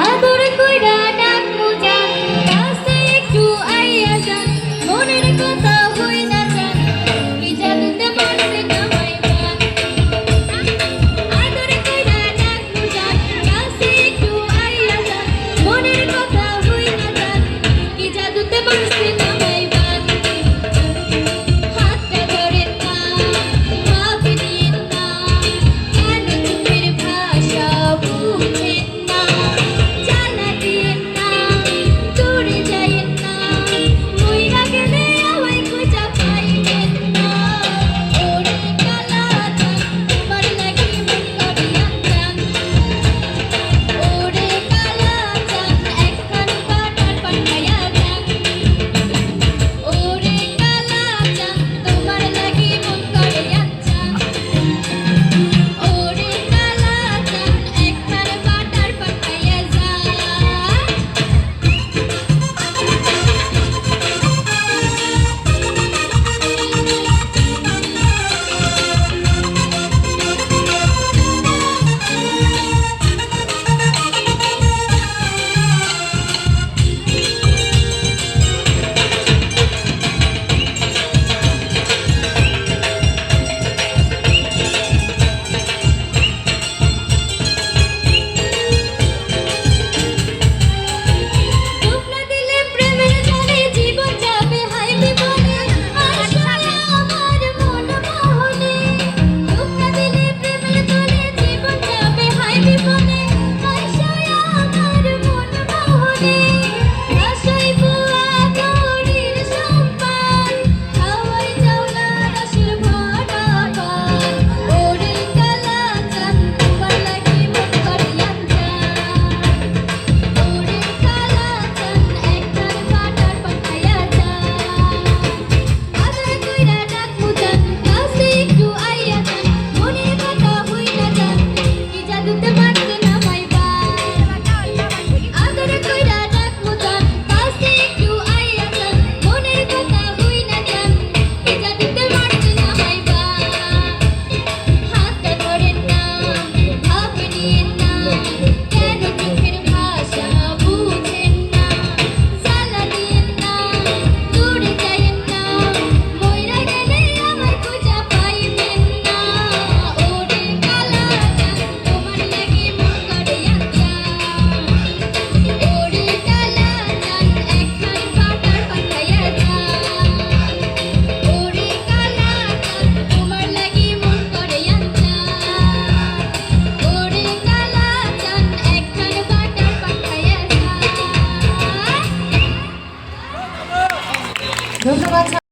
আদর কইরা ডাক মুজান কাছে একটু আইয়া যান মনের কথা হই না যান কি জাদুতে বসে নামাই বান আদর কইরা ডাক মুজান কাছে একটু আইয়া যান মনের কথা হই না যান কি জাদুতে বসে নামাই বান হাতটা ধরে না মাপ দিন না কেন চোখের ভাষা বুঝেন না জানা দিন না দূরে যাইয়েন না মইরা গেলে আমায় খুঁজা পাইবেন না ওরে কালা চাঁদ তোমার লাগি মন করিয়া চান ওরে কালা চাঁদ একখান পাটার পাঠাইয়া যান ওরে কালা চাঁদ তোমার লাগি মন করিয়া চান ওরে কালা চাঁদ একখান পাটার পাঠাইয়া যান তোমরা দিলে প্রেমের জালে জীবন যাবে হাই বিপদে আসলে আমার মন মোহনে তোমরা দিলে প্রেমের জালে জীবন যাবে হাই বিপদে আসলে আমার মন মোহনে আশাই বুয়া গৌরীর সম্পান খাওয়াই চাওলা রসের ভরা পান ওরে কালা চাঁদ তোমার লাগি মন করিয়া চান ওরে কালা চাঁদ একখান পাটার পাঠাইয়া যান আদর কইরা ডাক মুজান কাছে একটু আইয়া যান মনের কথা হইয়া যান কি জাদুতে বাঁচতে নামাই বান আদর কইরা ডাক মুজান কাছে একটু আইয়া যান মনের কথা হইয়া যান কি জাদুতে বাঁচতে নামাই বান হাতটা ধরেন না ভাব নিয়েন না কেন চোখের ভাষা বুঝেন না জ্বালা দিয়েন না দূরে যাইয়েন না মইরা গেলে আমায় খুঁজা পাইবেন না ওরে কালা চাঁদ তোমার লাগি মন করিয়া চান ওরে কালা চাঁদ একখান পাটার পাঠাইয়া যান ওরে কালা চাঁদ তোমার লাগি মন করিয়া চান ওরে কালা চাঁদ একখান পাটার পাঠাইয়া যান ধন্যবাদ।